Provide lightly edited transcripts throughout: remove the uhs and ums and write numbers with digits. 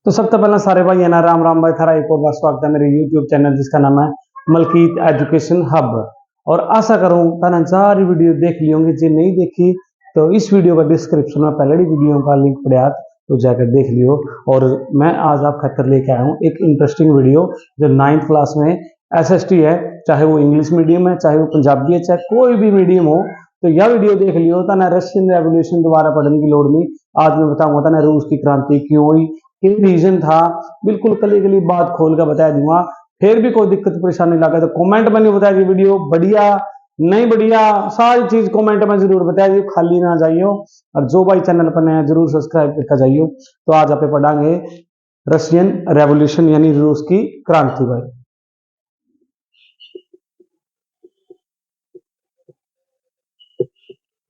तो सबसे पहले सारे भाई है ना, राम राम भाई थारा एक और बार स्वागत है मेरे यूट्यूब चैनल जिसका नाम है मलकीत एजुकेशन हब। और आशा करूं तना सारी वीडियो देख ली होंगी, जो नहीं देखी तो इस वीडियो का डिस्क्रिप्शन में पहले वीडियो का लिंक पड़ा तो जाकर देख लियो। और मैं आज आप खातर लेके आया हूँ एक इंटरेस्टिंग वीडियो जो 9th क्लास में SST है, चाहे वो इंग्लिश मीडियम है, चाहे वो पंजाबी है, चाहे कोई भी मीडियम हो, तो यह वीडियो देख लियो। तना रशियन रेवोल्यूशन दोबारा पढ़ने की लोड़ नहीं। आज मैं बताऊंगा तना रूस की क्रांति क्यों हुई, क्या रीजन था, बिल्कुल कली कली बात खोल कर बता दूंगा। फिर भी कोई दिक्कत परेशानी लगा तो कमेंट में नहीं बताया वीडियो बढ़िया नहीं बढ़िया, सारी चीज कमेंट में जरूर बताइए, खाली ना जाइयो। और जो भाई चैनल पर नया जरूर सब्सक्राइब करके जाइयो। तो आज आप पढ़ांगे रशियन रेवोल्यूशन यानी रूस की क्रांति। भाई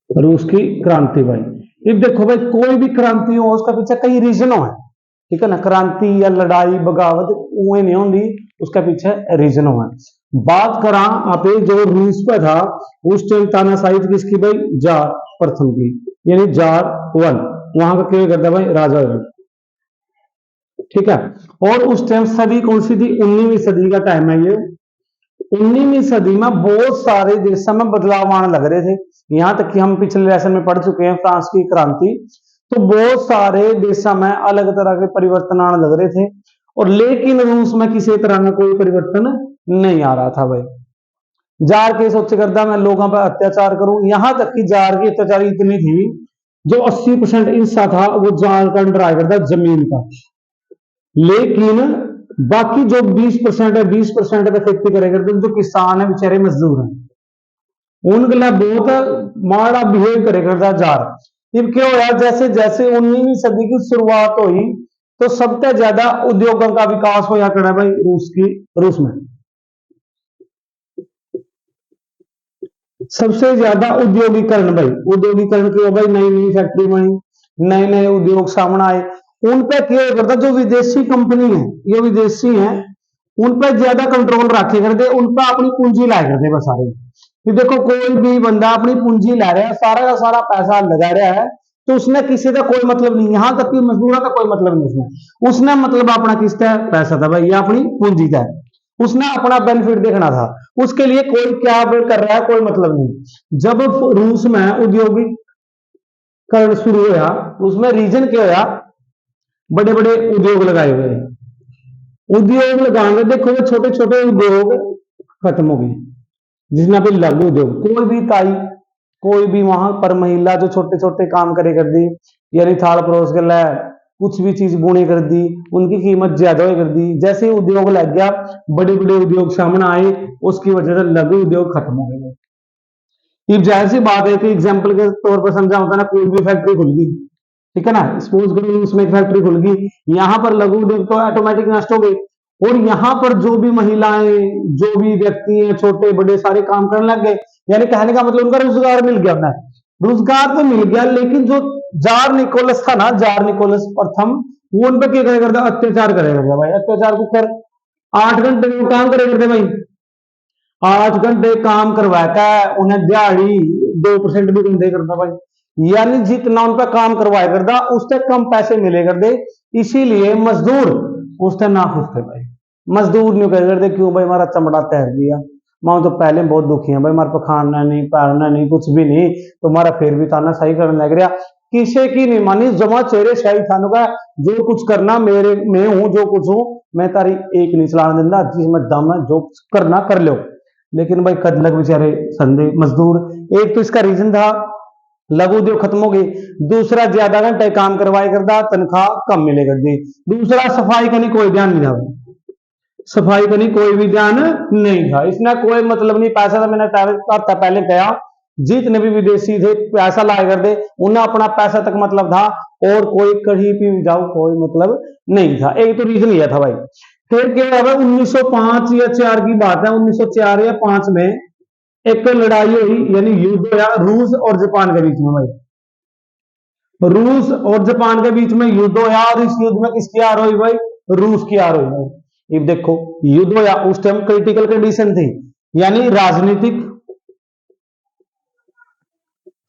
रूस की क्रांति भाई, अब देखो भाई कोई भी क्रांति हो उसका पीछे कई रीजन है, ठीक है ना। क्रांति या लड़ाई बगावत वो नहीं होती, उसके पीछे रीजन है। बात करा आप जो रूस पे था उस टाइम तानाशाही किसकी भाई, जार प्रथम की, यानी जार वन, वहां का क्या करता भाई, राजा वन, ठीक है। और उस टाइम सदी कौन सी थी, 19वीं सदी का टाइम है ये। 19वीं सदी में बहुत सारे देशों में बदलाव आने लग रहे थे, यहां तक कि हम पिछले लेसन में पढ़ चुके हैं फ्रांस की क्रांति। तो बहुत सारे देशों में अलग तरह के परिवर्तन आने लग रहे थे, और लेकिन रूस में किसी तरह का कोई परिवर्तन नहीं आ रहा था भाई। जार के सोच करता मैं लोगों पर अत्याचार करूं, यहां तक कि जार की अत्याचारी इतनी थी जो 80% हिस्सा था वो जार का अंडर आया करता जमीन का, लेकिन बाकी जो 20% है 20% पे खेती करे करते जो किसान है बेचारे मजदूर हैं, उनके लिए बहुत माड़ा बिहेव करे करता जार। अब क्या हो रहा, जैसे जैसे 19वीं सदी की शुरुआत हुई तो सबसे ज्यादा उद्योगों का विकास होया करा भाई रूस में। सबसे ज्यादा उद्योगीकरण भाई, उद्योगीकरण की भाई नई नई फैक्ट्री बनी, नए नए उद्योग सामने आए। उन पे क्या करता, जो विदेशी कंपनी है, ये विदेशी है, उन पर ज्यादा कंट्रोल रखे करते, उन पर अपनी पूंजी लाया करते बस सारे। कि देखो कोई भी बंदा अपनी पूंजी ला रहा है, सारा का सारा पैसा लगा रहा है, तो उसने किसी का कोई मतलब नहीं, यहां तक कि मजदूरों का कोई मतलब नहीं उसने मतलब अपना किसका पैसा था भाई, ये अपनी पूंजी का है, उसने अपना बेनिफिट देखना था। उसके लिए कोई क्या कर रहा है कोई मतलब नहीं। जब रूस में औद्योगिकरण शुरू हुआ, उसमें रीजन क्या हुआ, बड़े बड़े उद्योग लगाए हुए हैं, उद्योग लगाएंगे, देखो छोटे छोटे उद्योग खत्म हो गए, जिसमें अभी लघु उद्योग, कोई भी ताई, कोई भी वहां पर महिला जो छोटे छोटे काम करे कर दी, यानी थाल परोस के ला कुछ भी चीज बुने कर दी, उनकी कीमत ज्यादा कर दी। जैसे ही उद्योग लग गया, बड़े बड़े उद्योग सामने आए, उसकी वजह से लघु उद्योग खत्म हो गए। ये जाहिर सी बात है कि एग्जाम्पल के तौर पर समझा होता ना, कोई भी फैक्ट्री खुल गई, ठीक है ना, सपोज करो उसमें एक फैक्ट्री खुल गई, यहाँ पर लघु उद्योग तो ऑटोमेटिक नष्ट हो गई, और यहाँ पर जो भी महिलाएं, जो भी व्यक्ति हैं, छोटे बड़े सारे काम करने लग गए। यानी कहने का मतलब उनका रोजगार मिल गया, उन्हें रोजगार तो मिल गया, लेकिन जो जार निकोलस था ना, जार निकोलस प्रथम, वो उन पर क्या करे करता, अत्याचार करे करता भाई, अत्याचार को कर 8 घंटे में काम करे करते भाई, 8 घंटे काम करवाता है उन्हें, दिहाड़ी 2% भी कम दे करता भाई, यानी जितना उन पर काम करवाया करता उससे कम पैसे मिले करते। इसीलिए मजदूर उससे ना खुश थे भाई, मजदूर नहीं कह करते क्यों भाई, हमारा चमड़ा तैर दिया, मैं तो पहले बहुत दुखी है भाई, हमारे को खाना नहीं पहनना नहीं कुछ भी नहीं, तुम्हारा फिर भी ताना सही करने लग रहा, किसे की नहीं मानी, जमा चेहरे शाही थानू का, जो कुछ करना मेरे मैं हूं, जो कुछ हूं मैं तारी एक नहीं चलाने देना, जिसमें दम है जो करना कर लो। लेकिन भाई कदलक बेचारे संदे मजदूर, एक तो इसका रीजन था लघु उद्योग खत्म हो गई, दूसरा ज्यादा घंटे काम करवाए करता तनख्वाह कम मिले करती, दूसरा सफाई का नहीं कोई ध्यान नहीं था, सफाई का नहीं कोई भी ध्यान नहीं था, इसने कोई मतलब नहीं, पैसा था मैंने पहले कहा, जितने भी विदेशी थे पैसा लाए करते, उन्हें अपना पैसा तक मतलब था, और कोई कहीं भी जाओ कोई मतलब नहीं था। एक तो रीजन यह था भाई। फिर क्या है, 1905 या 4 की बात है, 1904 या 5 में एक लड़ाई हुई, यानी युद्ध हुआ रूस और जापान के बीच में भाई, रूस और जापान के बीच में युद्ध हुआ, और इस युद्ध में किसकी हार हुई भाई, रूस की हार हुई भाई। अब देखो युद्ध हुआ, उस टाइम क्रिटिकल कंडीशन थी, यानी राजनीतिक,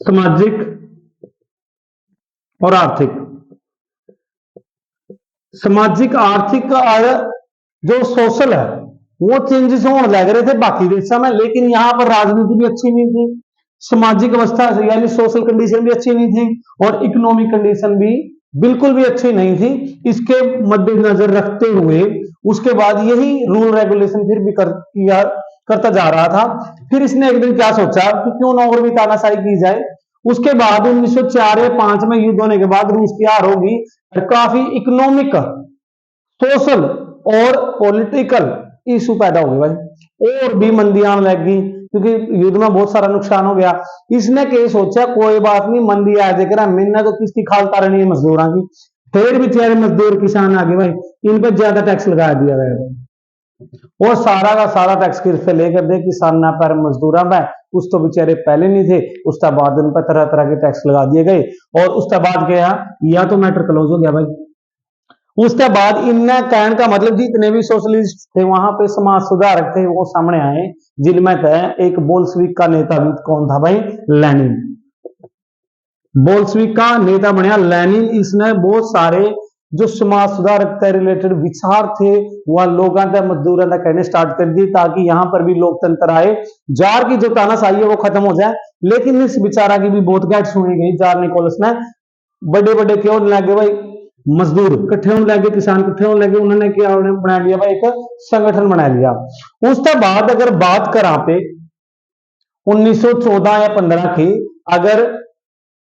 सामाजिक और आर्थिक सामाजिक आर्थिक और जो सोशल है वो चेंजेस होने लग रहे थे बाकी देशों में, लेकिन यहाँ पर राजनीति भी अच्छी नहीं थी, सामाजिक अवस्था यानी सोशल कंडीशन भी अच्छी नहीं थी, और इकोनॉमिक कंडीशन भी बिल्कुल भी अच्छी नहीं थी। इसके मद्देनजर रखते हुए उसके बाद यही रूल रेगुलेशन फिर भी करता जा रहा था। फिर इसने एक दिन क्या सोचा कि क्यों ना और भी तानाशाही की जाए। उसके बाद 1904 या 5 में युद्ध होने के बाद रूस की हार होगी और काफी इकोनॉमिक, सोशल और पॉलिटिकल इशू पैदा हो गए भाई, और भी मंदी आने लगी क्योंकि युद्ध में बहुत सारा नुकसान हो गया। इसने क्या सोचा, कोई बात नहीं, मंदी आ जाएगा, मैंने तो किसकी खाल तारनी है मजदूरों की। फिर बेचारे मजदूर किसान आगे भाई, इन पर ज्यादा टैक्स लगा दिया गया, और सारा का सारा टैक्स से लेकर दे किसान पर मजदूर में, कुछ तो बेचारे पहले नहीं थे, उसके बाद उन पर तरह तरह के टैक्स लगा दिए गए, और उसके बाद क्या, या तो मैटर क्लोज हो गया भाई। उसके बाद इनने कहने का मतलब जितने भी सोशलिस्ट थे वहां पे समाज सुधारक थे वो सामने आए, जिनमें एक बोल्शेविक का नेता भी कौन था भाई, लेनिन। बोल्शेविक का नेता बनया लेनिन। इसने बहुत सारे जो समाज सुधारक से रिलेटेड विचार थे वह लोगों तक मजदूरों तक कहने स्टार्ट कर दी, ताकि यहां पर भी लोकतंत्र आए, जार की जो तानाशाही है वो खत्म हो जाए। लेकिन इस बेचारा की भी बहुत गैट सुनी गई, जार निकोलस ने। बड़े बड़े क्यों लगे भाई, मजदूर इकट्ठे होने लगे, किसान इकट्ठे होने लगे, उन्होंने क्या बना लिया भाई, एक संगठन बना लिया। उसके बाद अगर बात करा पे 1914 या 15 की, अगर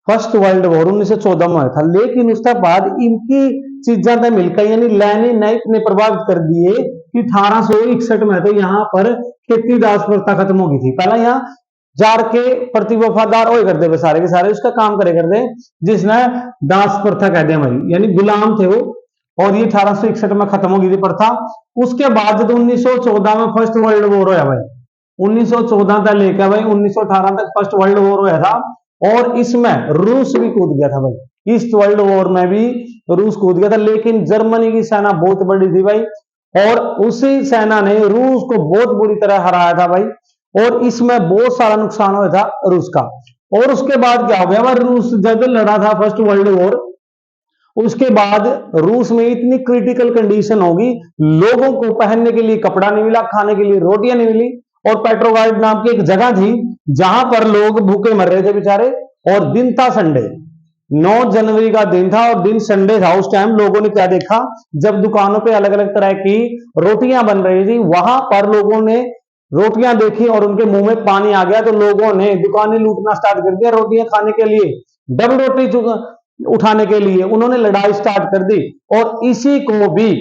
फर्स्ट वर्ल्ड वॉर 1914 में था, लेकिन उसके बाद इनकी चीजें तो मिलकर यानी लेनिन ने इतने प्रभावित कर दिए कि 1861 में तो यहाँ पर खेती दास प्रथा खत्म हो गई थी। पहला यहाँ जार के प्रति वफादार हो करते थे सारे के सारे, उसका काम करे करते, जिसने दास प्रथा कहते हैं भाई, यानी गुलाम थे वो, और ये 1861 में खत्म हो गई थी प्रथा। उसके बाद जब 1914 में फर्स्ट वर्ल्ड वॉर होया भाई, 1914 तक लेकर भाई 1918 तक फर्स्ट वर्ल्ड वॉर होया था, और इसमें रूस भी कूद गया था भाई, ईस्ट वर्ल्ड वॉर में भी रूस कूद गया था, लेकिन जर्मनी की सेना बहुत बड़ी थी भाई, और उसी सेना ने रूस को बहुत बुरी तरह हराया था भाई, और इसमें बहुत सारा नुकसान हुआ था रूस का। और उसके बाद क्या हो गया भाई, रूस जब लड़ा था फर्स्ट वर्ल्ड वॉर, उसके बाद रूस में इतनी क्रिटिकल कंडीशन होगी, लोगों को पहनने के लिए कपड़ा नहीं मिला, खाने के लिए रोटियां नहीं मिली, और पेट्रोगाइड नाम की एक जगह थी जहां पर लोग भूखे मर रहे थे बेचारे, और दिन था संडे, 9 जनवरी का दिन था और दिन संडे था। उस टाइम लोगों ने क्या देखा, जब दुकानों पे अलग अलग तरह की रोटियां बन रही थी, वहां पर लोगों ने रोटियां देखी और उनके मुंह में पानी आ गया, तो लोगों ने दुकानें लूटना स्टार्ट कर दिया रोटियां खाने के लिए, डबल रोटी उठाने के लिए उन्होंने लड़ाई स्टार्ट कर दी। और इसी को भी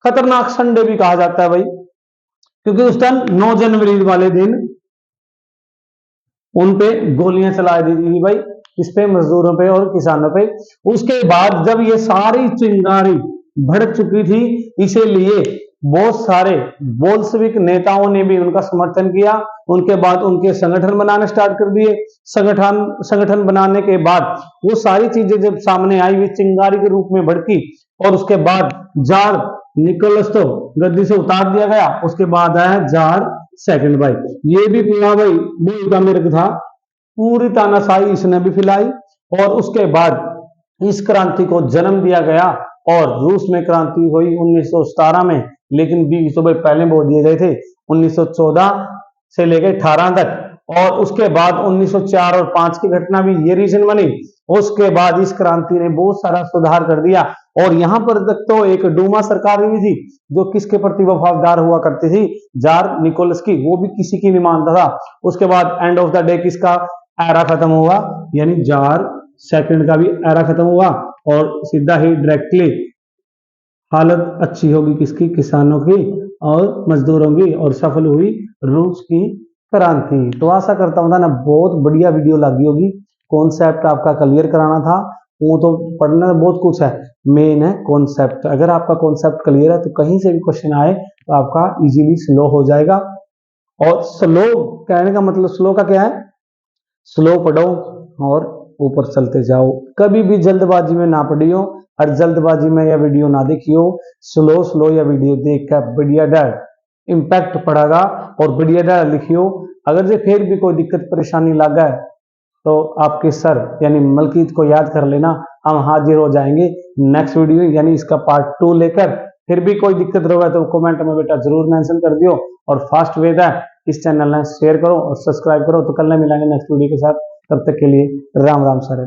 खतरनाक संडे भी कहा जाता है भाई, क्योंकि उस टाइम 9 जनवरी वाले दिन उन पे गोलियां चला दी थी भाई, इस पे मजदूरों पे और किसानों पे। उसके बाद जब ये सारी चिंगारी भड़क चुकी थी, इसीलिए बहुत सारे बोल्शेविक नेताओं ने भी उनका समर्थन किया। उनके बाद उनके संगठन बनाने स्टार्ट कर दिए। संगठन बनाने के बाद वो सारी चीजें जब सामने आई, वे चिंगारी के रूप में भड़की, और उसके बाद जार निकोलस तो गद्दी से उतार दिया गया। उसके बाद आया जार सेकंड भाई, ये भी पूरा भाई बहुत का मेरे था, पूरी तानाशाही इसने भी फैलाई, और उसके बाद इस क्रांति को जन्म दिया गया, और रूस में क्रांति हुई 1917 में, लेकिन 20 तो भाई पहले बोल दिए गए थे 1914 से लेकर 18 तक, और उसके बाद 1904 और 5 की घटना भी ये रीजन बनी। उसके बाद इस क्रांति ने बहुत सारा सुधार कर दिया, और यहां पर तक तो एक डूमा सरकार भी थी जो किसके प्रति वफादार हुआ करती थी, जार निकोलस की, वो भी किसी की नहीं मानता था। उसके बाद एंड ऑफ द डे किसका एरा खत्म हुआ, यानी जार सेकंड का भी एरा खत्म हुआ, और सीधा ही डायरेक्टली हालत अच्छी होगी किसकी, किसानों की और मजदूरों की, और सफल हुई रूस की क्रांति। तो आशा करता हूं ना बहुत बढ़िया वीडियो लगी होगी, कॉन्सेप्ट आपका क्लियर कराना था, वो तो पढ़ना बहुत कुछ है, मेन है कॉन्सेप्ट। अगर आपका कॉन्सेप्ट क्लियर है तो कहीं से भी क्वेश्चन आए तो आपका इजीली स्लो हो जाएगा। और स्लो कहने का मतलब स्लो का क्या है, स्लो पढ़ो और ऊपर चलते जाओ, कभी भी जल्दबाजी में ना पढ़ियो, और जल्दबाजी में यह वीडियो ना देखियो, स्लो स्लो यह वीडियो देख कर बढ़िया डर इम्पैक्ट पड़ेगा, और बढ़िया डर लिखियो। अगर से फिर भी कोई दिक्कत परेशानी लगा है तो आपके सर यानी मलकीत को याद कर लेना, हम हाजिर हो जाएंगे नेक्स्ट वीडियो यानी इसका पार्ट 2 लेकर। फिर भी कोई दिक्कत रहोगा तो कमेंट में बेटा जरूर मेंशन कर दियो। और फास्ट वे है इस चैनल ने शेयर करो और सब्सक्राइब करो। तो कल मिलेंगे नेक्स्ट वीडियो के साथ, तब तक के लिए राम राम सारे।